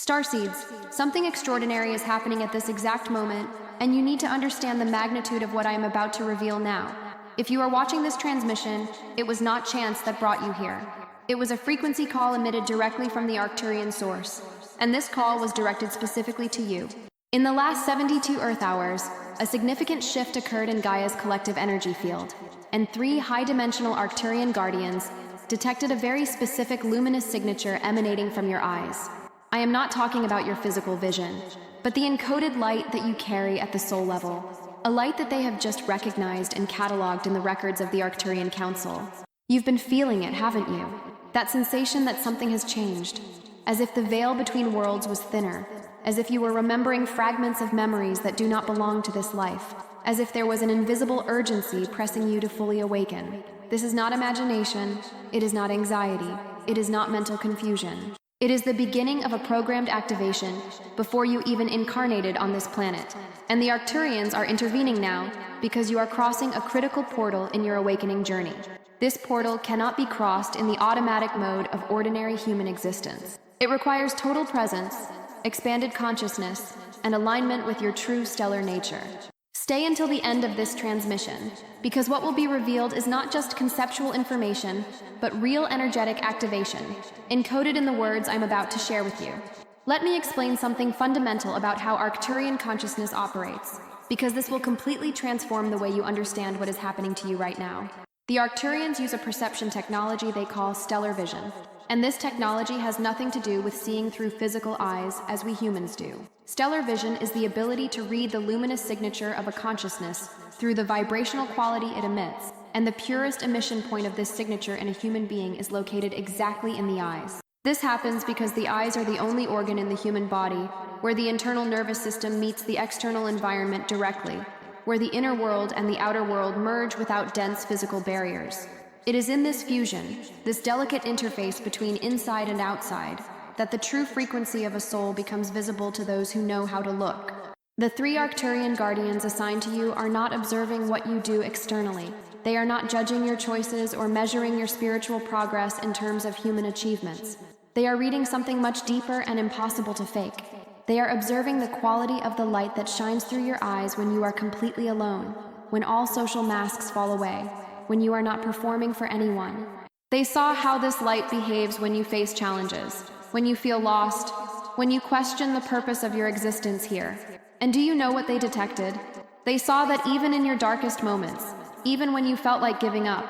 Starseeds, something extraordinary is happening at this exact moment, and you need to understand the magnitude of what I am about to reveal now. If you are watching this transmission, it was not chance that brought you here. It was a frequency call emitted directly from the Arcturian source, and this call was directed specifically to you. In the last 72 Earth hours, a significant shift occurred in Gaia's collective energy field, and 3 high-dimensional Arcturian guardians detected a very specific luminous signature emanating from your eyes. I am not talking about your physical vision, but the encoded light that you carry at the soul level, a light that they have just recognized and cataloged in the records of the Arcturian Council. You've been feeling it, haven't you? That sensation that something has changed, as if the veil between worlds was thinner, as if you were remembering fragments of memories that do not belong to this life, as if there was an invisible urgency pressing you to fully awaken. This is not imagination, it is not anxiety, it is not mental confusion. It is the beginning of a programmed activation before you even incarnated on this planet. And the Arcturians are intervening now because you are crossing a critical portal in your awakening journey. This portal cannot be crossed in the automatic mode of ordinary human existence. It requires total presence, expanded consciousness, and alignment with your true stellar nature. Stay until the end of this transmission, because what will be revealed is not just conceptual information, but real energetic activation, encoded in the words I'm about to share with you. Let me explain something fundamental about how Arcturian consciousness operates, because this will completely transform the way you understand what is happening to you right now. The Arcturians use a perception technology they call stellar vision, and this technology has nothing to do with seeing through physical eyes as we humans do. Stellar vision is the ability to read the luminous signature of a consciousness through the vibrational quality it emits, and the purest emission point of this signature in a human being is located exactly in the eyes. This happens because the eyes are the only organ in the human body where the internal nervous system meets the external environment directly, where the inner world and the outer world merge without dense physical barriers. It is in this fusion, this delicate interface between inside and outside, that the true frequency of a soul becomes visible to those who know how to look. The 3 Arcturian guardians assigned to you are not observing what you do externally. They are not judging your choices or measuring your spiritual progress in terms of human achievements. They are reading something much deeper and impossible to fake. They are observing the quality of the light that shines through your eyes when you are completely alone, when all social masks fall away, when you are not performing for anyone. They saw how this light behaves when you face challenges, when you feel lost, when you question the purpose of your existence here. And do you know what they detected? They saw that even in your darkest moments, even when you felt like giving up,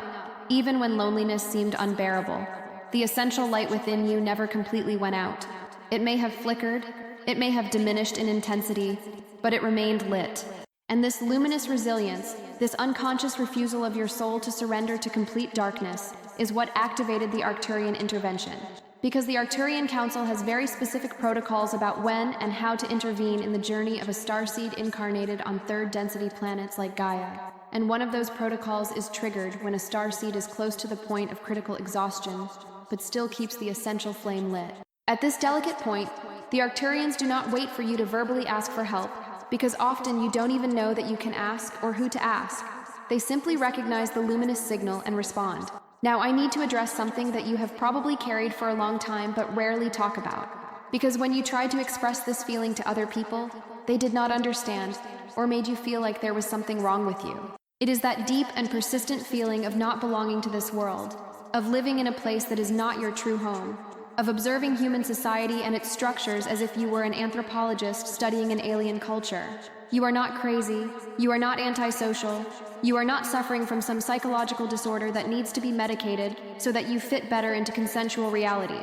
even when loneliness seemed unbearable, the essential light within you never completely went out. It may have flickered, it may have diminished in intensity, but it remained lit. And this luminous resilience, this unconscious refusal of your soul to surrender to complete darkness, is what activated the Arcturian intervention. Because the Arcturian Council has very specific protocols about when and how to intervene in the journey of a starseed incarnated on 3rd density planets like Gaia. And one of those protocols is triggered when a starseed is close to the point of critical exhaustion, but still keeps the essential flame lit. At this delicate point, the Arcturians do not wait for you to verbally ask for help, because often you don't even know that you can ask or who to ask. They simply recognize the luminous signal and respond. Now I need to address something that you have probably carried for a long time but rarely talk about. Because when you tried to express this feeling to other people, they did not understand or made you feel like there was something wrong with you. It is that deep and persistent feeling of not belonging to this world, of living in a place that is not your true home, of observing human society and its structures as if you were an anthropologist studying an alien culture. You are not crazy, you are not antisocial, you are not suffering from some psychological disorder that needs to be medicated so that you fit better into consensual reality.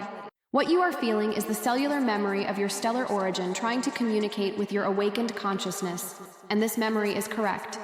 What you are feeling is the cellular memory of your stellar origin trying to communicate with your awakened consciousness, and this memory is correct.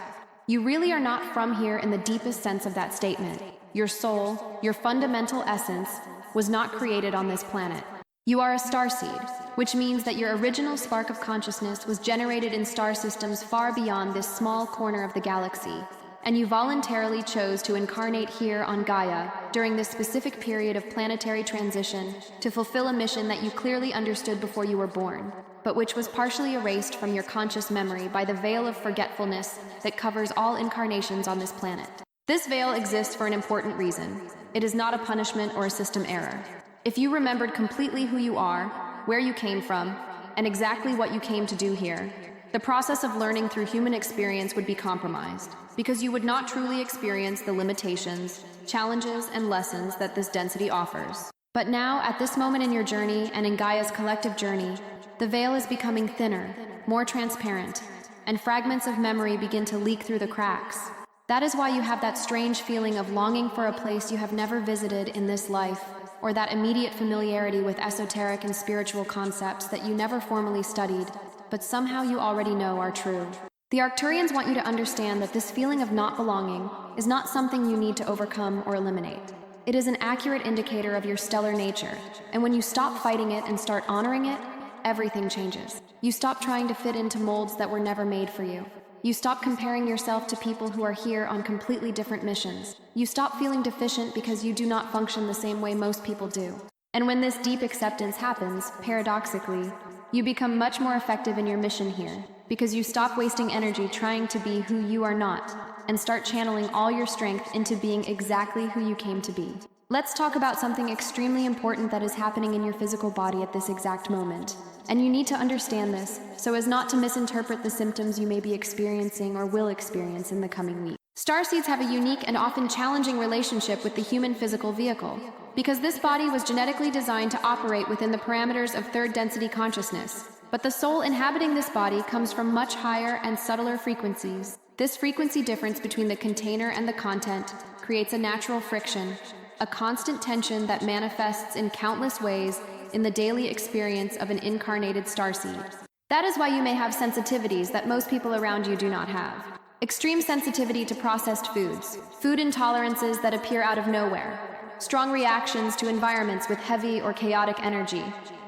You really are not from here in the deepest sense of that statement. Your soul, your fundamental essence, was not created on this planet. You are a starseed, which means that your original spark of consciousness was generated in star systems far beyond this small corner of the galaxy, and you voluntarily chose to incarnate here on Gaia during this specific period of planetary transition to fulfill a mission that you clearly understood before you were born, but which was partially erased from your conscious memory by the veil of forgetfulness that covers all incarnations on this planet. This veil exists for an important reason. It is not a punishment or a system error. If you remembered completely who you are, where you came from, and exactly what you came to do here, the process of learning through human experience would be compromised, because you would not truly experience the limitations, challenges, and lessons that this density offers. But now, at this moment in your journey and in Gaia's collective journey, the veil is becoming thinner, more transparent, and fragments of memory begin to leak through the cracks. That is why you have that strange feeling of longing for a place you have never visited in this life, or that immediate familiarity with esoteric and spiritual concepts that you never formally studied, but somehow you already know are true. The Arcturians want you to understand that this feeling of not belonging is not something you need to overcome or eliminate. It is an accurate indicator of your stellar nature, and when you stop fighting it and start honoring it, everything changes. You stop trying to fit into molds that were never made for you. You stop comparing yourself to people who are here on completely different missions. You stop feeling deficient because you do not function the same way most people do. And when this deep acceptance happens, paradoxically, you become much more effective in your mission here, because you stop wasting energy trying to be who you are not, and start channeling all your strength into being exactly who you came to be. Let's talk about something extremely important that is happening in your physical body at this exact moment. And you need to understand this, so as not to misinterpret the symptoms you may be experiencing or will experience in the coming week. Starseeds have a unique and often challenging relationship with the human physical vehicle, because this body was genetically designed to operate within the parameters of third density consciousness. But the soul inhabiting this body comes from much higher and subtler frequencies. This frequency difference between the container and the content creates a natural friction, a constant tension that manifests in countless ways in the daily experience of an incarnated starseed. That is why you may have sensitivities that most people around you do not have. Extreme sensitivity to processed foods, food intolerances that appear out of nowhere, strong reactions to environments with heavy or chaotic energy,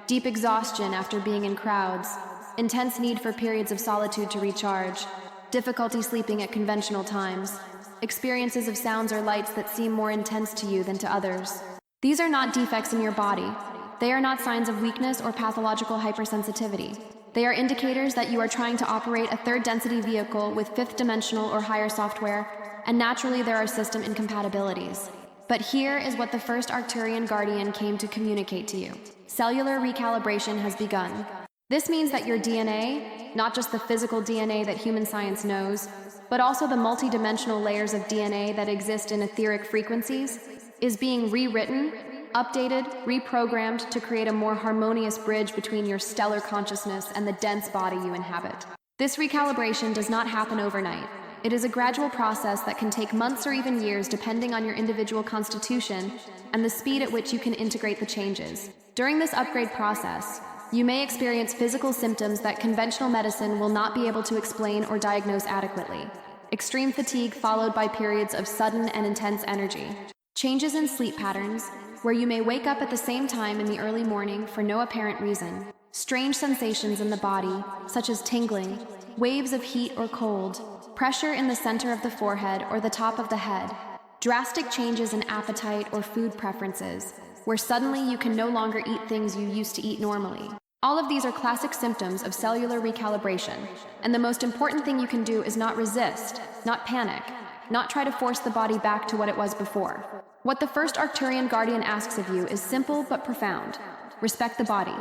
deep exhaustion after being in crowds, intense need for periods of solitude to recharge, difficulty sleeping at conventional times, experiences of sounds or lights that seem more intense to you than to others. These are not defects in your body. They are not signs of weakness or pathological hypersensitivity. They are indicators that you are trying to operate a third density vehicle with fifth dimensional or higher software, and naturally there are system incompatibilities. But here is what the first Arcturian Guardian came to communicate to you. Cellular recalibration has begun. This means that your DNA, not just the physical DNA that human science knows, but also the multidimensional layers of DNA that exist in etheric frequencies, is being rewritten, updated, reprogrammed to create a more harmonious bridge between your stellar consciousness and the dense body you inhabit. This recalibration does not happen overnight. It is a gradual process that can take months or even years depending on your individual constitution and the speed at which you can integrate the changes. During this upgrade process, you may experience physical symptoms that conventional medicine will not be able to explain or diagnose adequately. Extreme fatigue followed by periods of sudden and intense energy. Changes in sleep patterns, where you may wake up at the same time in the early morning for no apparent reason. Strange sensations in the body, such as tingling, waves of heat or cold, pressure in the center of the forehead or the top of the head. Drastic changes in appetite or food preferences, where suddenly you can no longer eat things you used to eat normally. All of these are classic symptoms of cellular recalibration, and the most important thing you can do is not resist, not panic, not try to force the body back to what it was before. What the first Arcturian Guardian asks of you is simple but profound. Respect the body.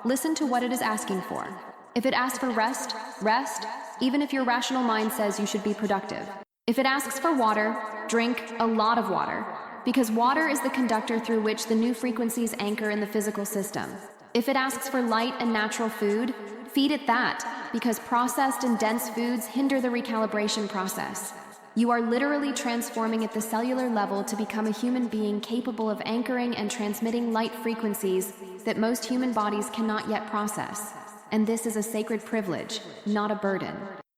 Listen to what it is asking for. If it asks for rest, rest, even if your rational mind says you should be productive. If it asks for water, drink a lot of water, because water is the conductor through which the new frequencies anchor in the physical system. If it asks for light and natural food, feed it that, because processed and dense foods hinder the recalibration process. You are literally transforming at the cellular level to become a human being capable of anchoring and transmitting light frequencies that most human bodies cannot yet process. And this is a sacred privilege, not a burden.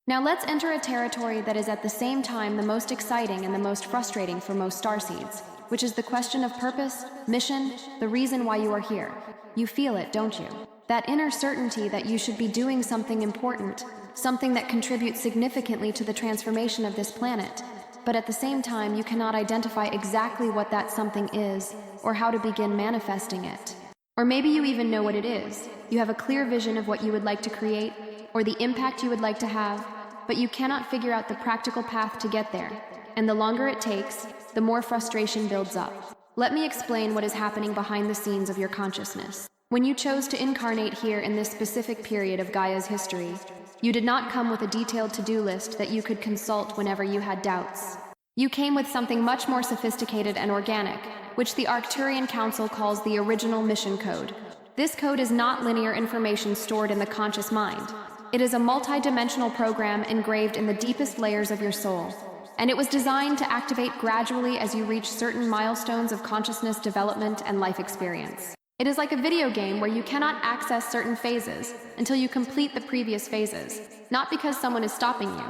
Now let's enter a territory that is at the same time the most exciting and the most frustrating for most starseeds, which is the question of purpose, mission, the reason why you are here. You feel it, don't you? That inner certainty that you should be doing something important, something that contributes significantly to the transformation of this planet. But at the same time, you cannot identify exactly what that something is, or how to begin manifesting it. Or maybe you even know what it is. You have a clear vision of what you would like to create, or the impact you would like to have, but you cannot figure out the practical path to get there. And the longer it takes, the more frustration builds up. Let me explain what is happening behind the scenes of your consciousness. When you chose to incarnate here in this specific period of Gaia's history, you did not come with a detailed to-do list that you could consult whenever you had doubts. You came with something much more sophisticated and organic, which the Arcturian Council calls the original mission code. This code is not linear information stored in the conscious mind. It is a multi-dimensional program engraved in the deepest layers of your soul, and it was designed to activate gradually as you reach certain milestones of consciousness development and life experience. It is like a video game where you cannot access certain phases until you complete the previous phases, not because someone is stopping you,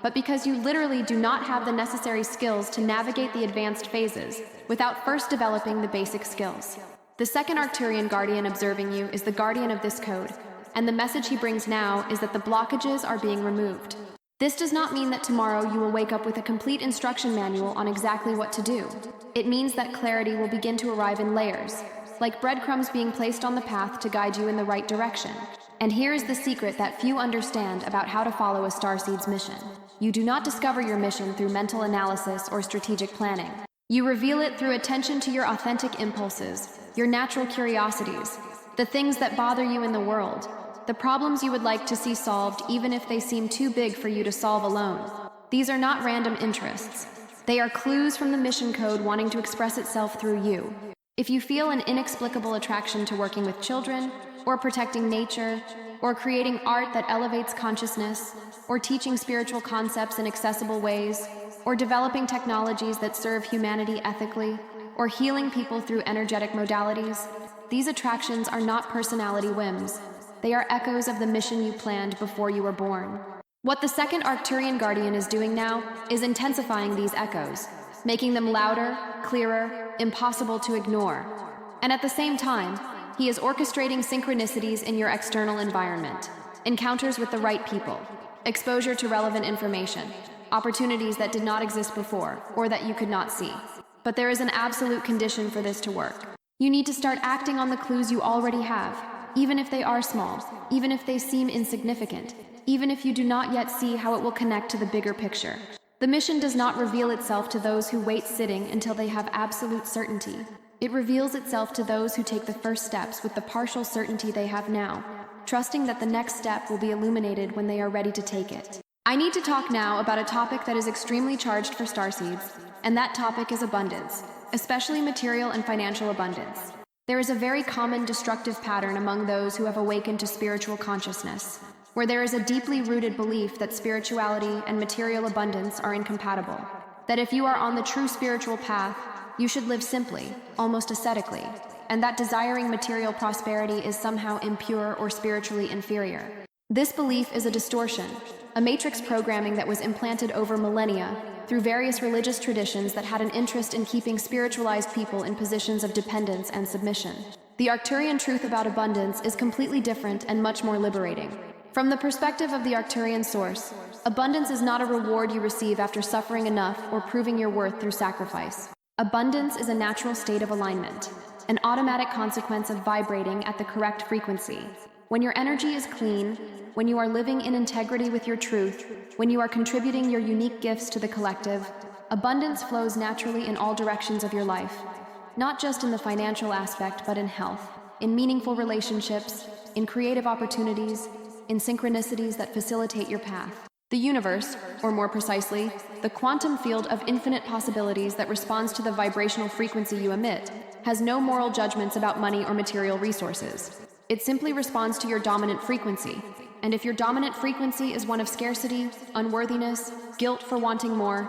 but because you literally do not have the necessary skills to navigate the advanced phases without first developing the basic skills. The second Arcturian guardian observing you is the guardian of this code, and the message he brings now is that the blockages are being removed. This does not mean that tomorrow you will wake up with a complete instruction manual on exactly what to do. It means that clarity will begin to arrive in layers, like breadcrumbs being placed on the path to guide you in the right direction. And here is the secret that few understand about how to follow a Starseeds mission. You do not discover your mission through mental analysis or strategic planning. You reveal it through attention to your authentic impulses, your natural curiosities, the things that bother you in the world, the problems you would like to see solved even if they seem too big for you to solve alone. These are not random interests. They are clues from the mission code wanting to express itself through you. If you feel an inexplicable attraction to working with children, or protecting nature, or creating art that elevates consciousness, or teaching spiritual concepts in accessible ways, or developing technologies that serve humanity ethically, or healing people through energetic modalities, these attractions are not personality whims. They are echoes of the mission you planned before you were born. What the second Arcturian Guardian is doing now is intensifying these echoes, making them louder, clearer, impossible to ignore. And at the same time, he is orchestrating synchronicities in your external environment, encounters with the right people, exposure to relevant information, opportunities that did not exist before or that you could not see. But there is an absolute condition for this to work. You need to start acting on the clues you already have, even if they are small, even if they seem insignificant, even if you do not yet see how it will connect to the bigger picture. The mission does not reveal itself to those who wait sitting until they have absolute certainty. It reveals itself to those who take the first steps with the partial certainty they have now, trusting that the next step will be illuminated when they are ready to take it. I need to talk now about a topic that is extremely charged for Starseeds, and that topic is abundance, especially material and financial abundance. There is a very common destructive pattern among those who have awakened to spiritual consciousness, where there is a deeply rooted belief that spirituality and material abundance are incompatible, that if you are on the true spiritual path, you should live simply, almost ascetically, and that desiring material prosperity is somehow impure or spiritually inferior. This belief is a distortion, a matrix programming that was implanted over millennia through various religious traditions that had an interest in keeping spiritualized people in positions of dependence and submission. The Arcturian truth about abundance is completely different and much more liberating. From the perspective of the Arcturian source, abundance is not a reward you receive after suffering enough or proving your worth through sacrifice. Abundance is a natural state of alignment, an automatic consequence of vibrating at the correct frequency. When your energy is clean, when you are living in integrity with your truth, when you are contributing your unique gifts to the collective, abundance flows naturally in all directions of your life, not just in the financial aspect, but in health, in meaningful relationships, in creative opportunities, in synchronicities that facilitate your path. The universe, or more precisely, the quantum field of infinite possibilities that responds to the vibrational frequency you emit, has no moral judgments about money or material resources. It simply responds to your dominant frequency. And if your dominant frequency is one of scarcity, unworthiness, guilt for wanting more,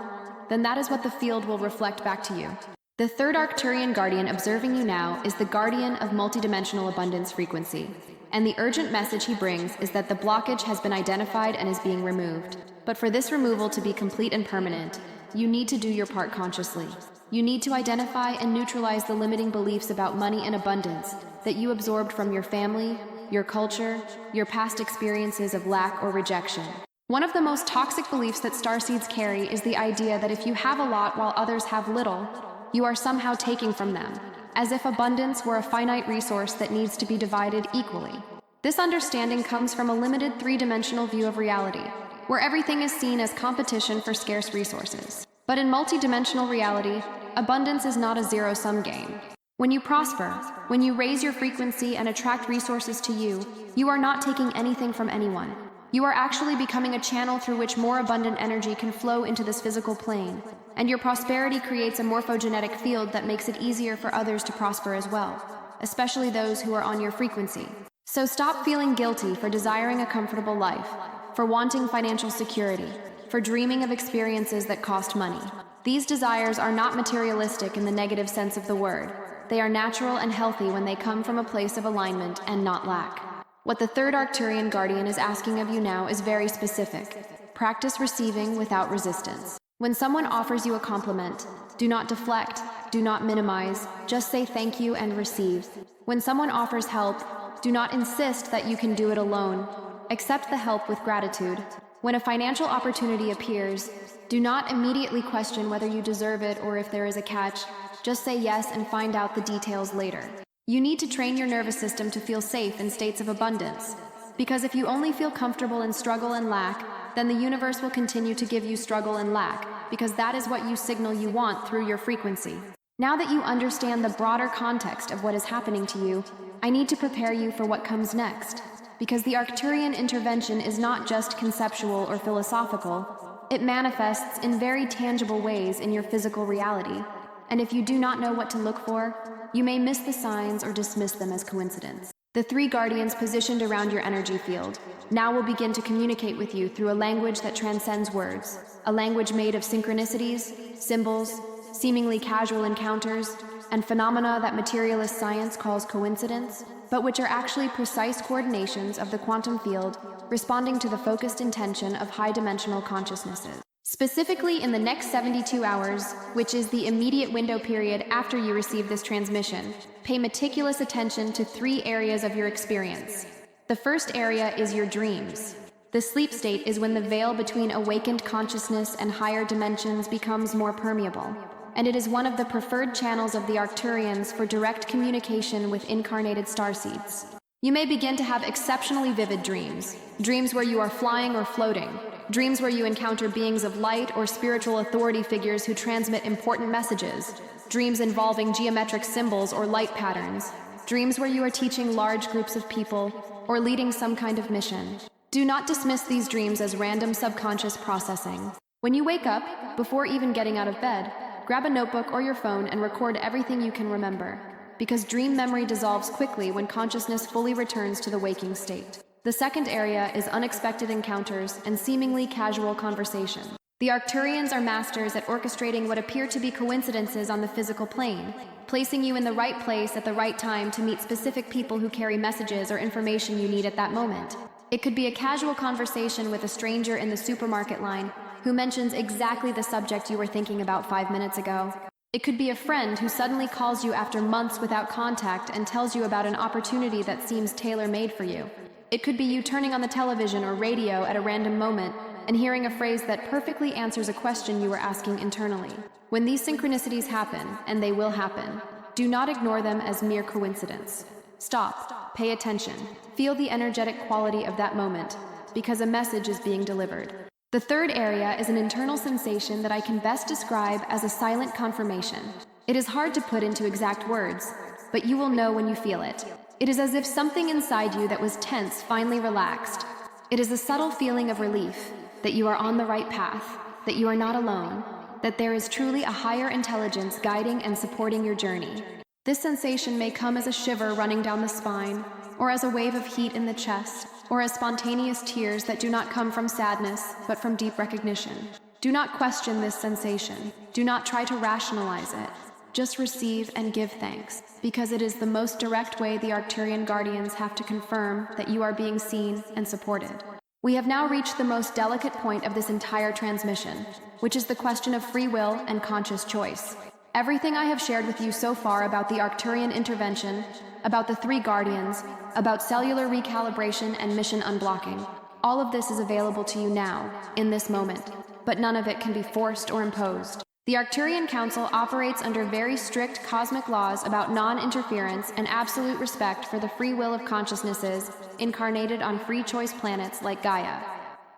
then that is what the field will reflect back to you. The third Arcturian guardian observing you now is the guardian of multidimensional abundance frequency. And the urgent message he brings is that the blockage has been identified and is being removed. But for this removal to be complete and permanent, you need to do your part consciously. You need to identify and neutralize the limiting beliefs about money and abundance that you absorbed from your family, your culture, your past experiences of lack or rejection. One of the most toxic beliefs that Starseeds carry is the idea that if you have a lot while others have little, you are somehow taking from them, as if abundance were a finite resource that needs to be divided equally. This understanding comes from a limited three-dimensional view of reality, where everything is seen as competition for scarce resources. But in multidimensional reality, abundance is not a zero-sum game. When you prosper, when you raise your frequency and attract resources to you, you are not taking anything from anyone. You are actually becoming a channel through which more abundant energy can flow into this physical plane, and your prosperity creates a morphogenetic field that makes it easier for others to prosper as well, especially those who are on your frequency. So stop feeling guilty for desiring a comfortable life, for wanting financial security, for dreaming of experiences that cost money. These desires are not materialistic in the negative sense of the word. They are natural and healthy when they come from a place of alignment and not lack. What the third Arcturian guardian is asking of you now is very specific. Practice receiving without resistance. When someone offers you a compliment, do not deflect, do not minimize, just say thank you and receive. When someone offers help, do not insist that you can do it alone. Accept the help with gratitude. When a financial opportunity appears, do not immediately question whether you deserve it or if there is a catch. Just say yes and find out the details later. You need to train your nervous system to feel safe in states of abundance. Because if you only feel comfortable in struggle and lack, then the universe will continue to give you struggle and lack, because that is what you signal you want through your frequency. Now that you understand the broader context of what is happening to you, I need to prepare you for what comes next. Because the Arcturian intervention is not just conceptual or philosophical, it manifests in very tangible ways in your physical reality. And if you do not know what to look for, you may miss the signs or dismiss them as coincidence. The three guardians positioned around your energy field now will begin to communicate with you through a language that transcends words, a language made of synchronicities, symbols, seemingly casual encounters, and phenomena that materialist science calls coincidence, but which are actually precise coordinations of the quantum field responding to the focused intention of high-dimensional consciousnesses. Specifically in the next 72 hours, which is the immediate window period after you receive this transmission, pay meticulous attention to 3 areas of your experience. The first area is your dreams. The sleep state is when the veil between awakened consciousness and higher dimensions becomes more permeable, and it is one of the preferred channels of the Arcturians for direct communication with incarnated starseeds. You may begin to have exceptionally vivid dreams, dreams where you are flying or floating, dreams where you encounter beings of light or spiritual authority figures who transmit important messages, dreams involving geometric symbols or light patterns, dreams where you are teaching large groups of people or leading some kind of mission. Do not dismiss these dreams as random subconscious processing. When you wake up, before even getting out of bed, grab a notebook or your phone and record everything you can remember, because dream memory dissolves quickly when consciousness fully returns to the waking state. The second area is unexpected encounters and seemingly casual conversation. The Arcturians are masters at orchestrating what appear to be coincidences on the physical plane, placing you in the right place at the right time to meet specific people who carry messages or information you need at that moment. It could be a casual conversation with a stranger in the supermarket line who mentions exactly the subject you were thinking about 5 minutes ago. It could be a friend who suddenly calls you after months without contact and tells you about an opportunity that seems tailor-made for you. It could be you turning on the television or radio at a random moment and hearing a phrase that perfectly answers a question you were asking internally. When these synchronicities happen, and they will happen, do not ignore them as mere coincidence. Stop, pay attention, feel the energetic quality of that moment, because a message is being delivered. The third area is an internal sensation that I can best describe as a silent confirmation. It is hard to put into exact words, but you will know when you feel it. It is as if something inside you that was tense finally relaxed. It is a subtle feeling of relief, that you are on the right path, that you are not alone, that there is truly a higher intelligence guiding and supporting your journey. This sensation may come as a shiver running down the spine, or as a wave of heat in the chest, or as spontaneous tears that do not come from sadness, but from deep recognition. Do not question this sensation. Do not try to rationalize it. Just receive and give thanks, because it is the most direct way the Arcturian guardians have to confirm that you are being seen and supported. We have now reached the most delicate point of this entire transmission, which is the question of free will and conscious choice. Everything I have shared with you so far about the Arcturian intervention, about the three guardians, about cellular recalibration and mission unblocking, all of this is available to you now, in this moment, but none of it can be forced or imposed. The Arcturian Council operates under very strict cosmic laws about non-interference and absolute respect for the free will of consciousnesses incarnated on free choice planets like Gaia.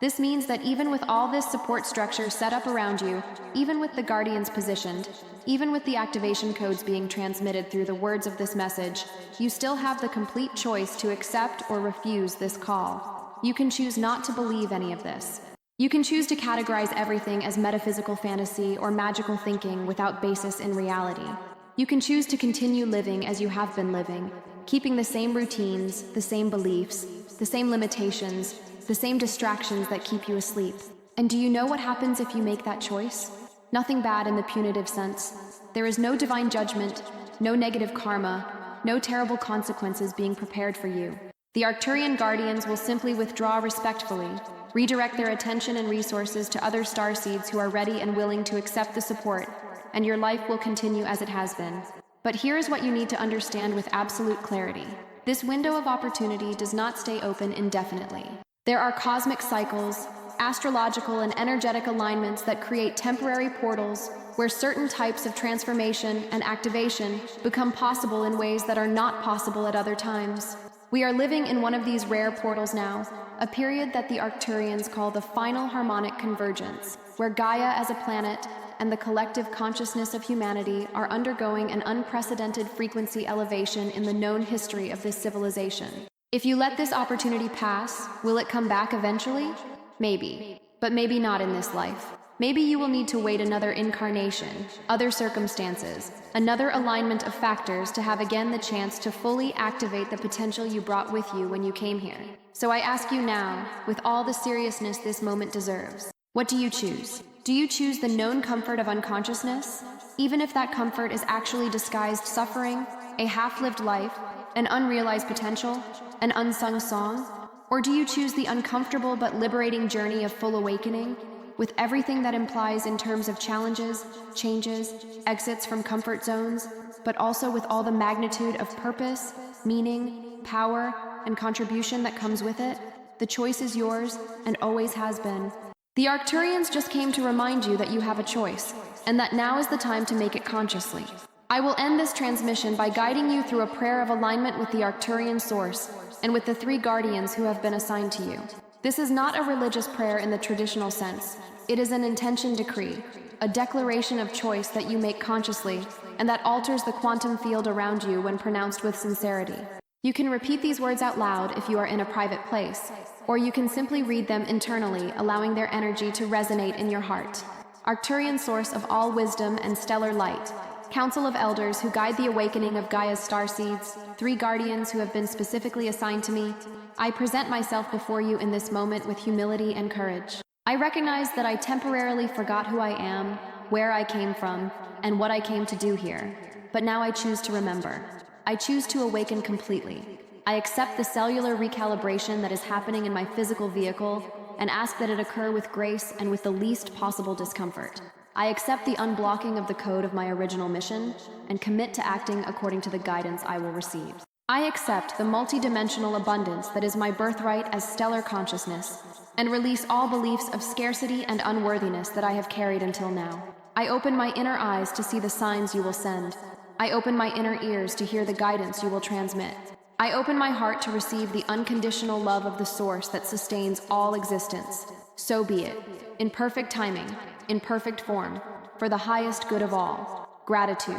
This means that even with all this support structure set up around you, even with the Guardians positioned, Even with the activation codes being transmitted through the words of this message, you still have the complete choice to accept or refuse this call. You can choose not to believe any of this. You can choose to categorize everything as metaphysical fantasy or magical thinking without basis in reality. You can choose to continue living as you have been living, keeping the same routines, the same beliefs, the same limitations, the same distractions that keep you asleep. And do you know what happens if you make that choice? Nothing bad in the punitive sense. There is no divine judgment, no negative karma, no terrible consequences being prepared for you. The Arcturian guardians will simply withdraw respectfully, redirect their attention and resources to other starseeds who are ready and willing to accept the support, and your life will continue as it has been. But here is what you need to understand with absolute clarity. This window of opportunity does not stay open indefinitely. There are cosmic cycles, astrological and energetic alignments that create temporary portals where certain types of transformation and activation become possible in ways that are not possible at other times. We are living in one of these rare portals now, a period that the Arcturians call the final harmonic convergence, where Gaia as a planet and the collective consciousness of humanity are undergoing an unprecedented frequency elevation in the known history of this civilization. If you let this opportunity pass, will it come back eventually? Maybe, but maybe not in this life. Maybe you will need to wait another incarnation, other circumstances, another alignment of factors to have again the chance to fully activate the potential you brought with you when you came here. So I ask you now, with all the seriousness this moment deserves, what do you choose? Do you choose the known comfort of unconsciousness, even if that comfort is actually disguised suffering, a half-lived life, an unrealized potential, an unsung song? Or do you choose the uncomfortable but liberating journey of full awakening, with everything that implies in terms of challenges, changes, exits from comfort zones, but also with all the magnitude of purpose, meaning, power, and contribution that comes with it? The choice is yours, and always has been. The Arcturians just came to remind you that you have a choice, and that now is the time to make it consciously. I will end this transmission by guiding you through a prayer of alignment with the Arcturian source, and with the three guardians who have been assigned to you. This is not a religious prayer in the traditional sense. It is an intention decree, a declaration of choice that you make consciously, and that alters the quantum field around you when pronounced with sincerity. You can repeat these words out loud if you are in a private place, or you can simply read them internally, allowing their energy to resonate in your heart. Arcturian source of all wisdom and stellar light, Council of Elders who guide the awakening of Gaia's starseeds, three guardians who have been specifically assigned to me, I present myself before you in this moment with humility and courage. I recognize that I temporarily forgot who I am, where I came from, and what I came to do here. But now I choose to remember. I choose to awaken completely. I accept the cellular recalibration that is happening in my physical vehicle and ask that it occur with grace and with the least possible discomfort. I accept the unblocking of the code of my original mission and commit to acting according to the guidance I will receive. I accept the multidimensional abundance that is my birthright as stellar consciousness and release all beliefs of scarcity and unworthiness that I have carried until now. I open my inner eyes to see the signs you will send. I open my inner ears to hear the guidance you will transmit. I open my heart to receive the unconditional love of the source that sustains all existence. So be it, in perfect timing, in perfect form, for the highest good of all. Gratitude.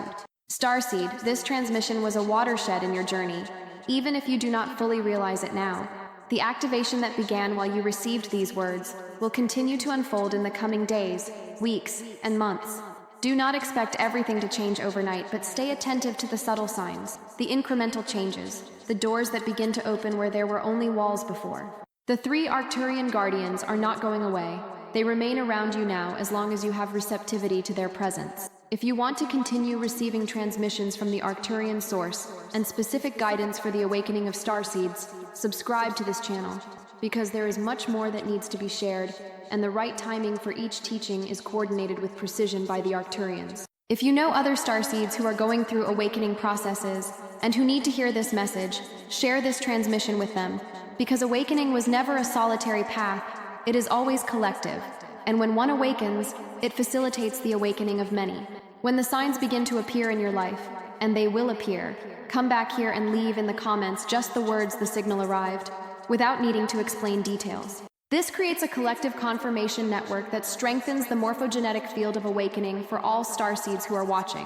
Starseed, this transmission was a watershed in your journey, even if you do not fully realize it now. The activation that began while you received these words will continue to unfold in the coming days, weeks, and months. Do not expect everything to change overnight, but stay attentive to the subtle signs, the incremental changes, the doors that begin to open where there were only walls before. The three Arcturian guardians are not going away. They remain around you now as long as you have receptivity to their presence. If you want to continue receiving transmissions from the Arcturian source and specific guidance for the awakening of starseeds, subscribe to this channel, because there is much more that needs to be shared, and the right timing for each teaching is coordinated with precision by the Arcturians. If you know other starseeds who are going through awakening processes and who need to hear this message, share this transmission with them, because awakening was never a solitary path. It is always collective, and when one awakens, it facilitates the awakening of many. When the signs begin to appear in your life, and they will appear, come back here and leave in the comments just the words the signal arrived, without needing to explain details. This creates a collective confirmation network that strengthens the morphogenetic field of awakening for all starseeds who are watching.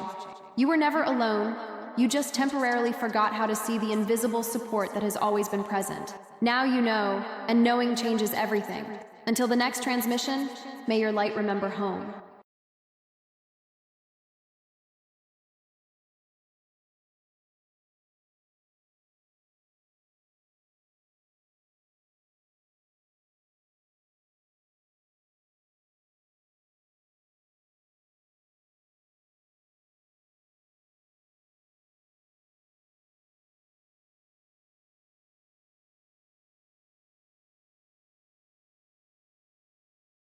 You were never alone. You just temporarily forgot how to see the invisible support that has always been present. Now you know, and knowing changes everything. Until the next transmission, may your light remember home.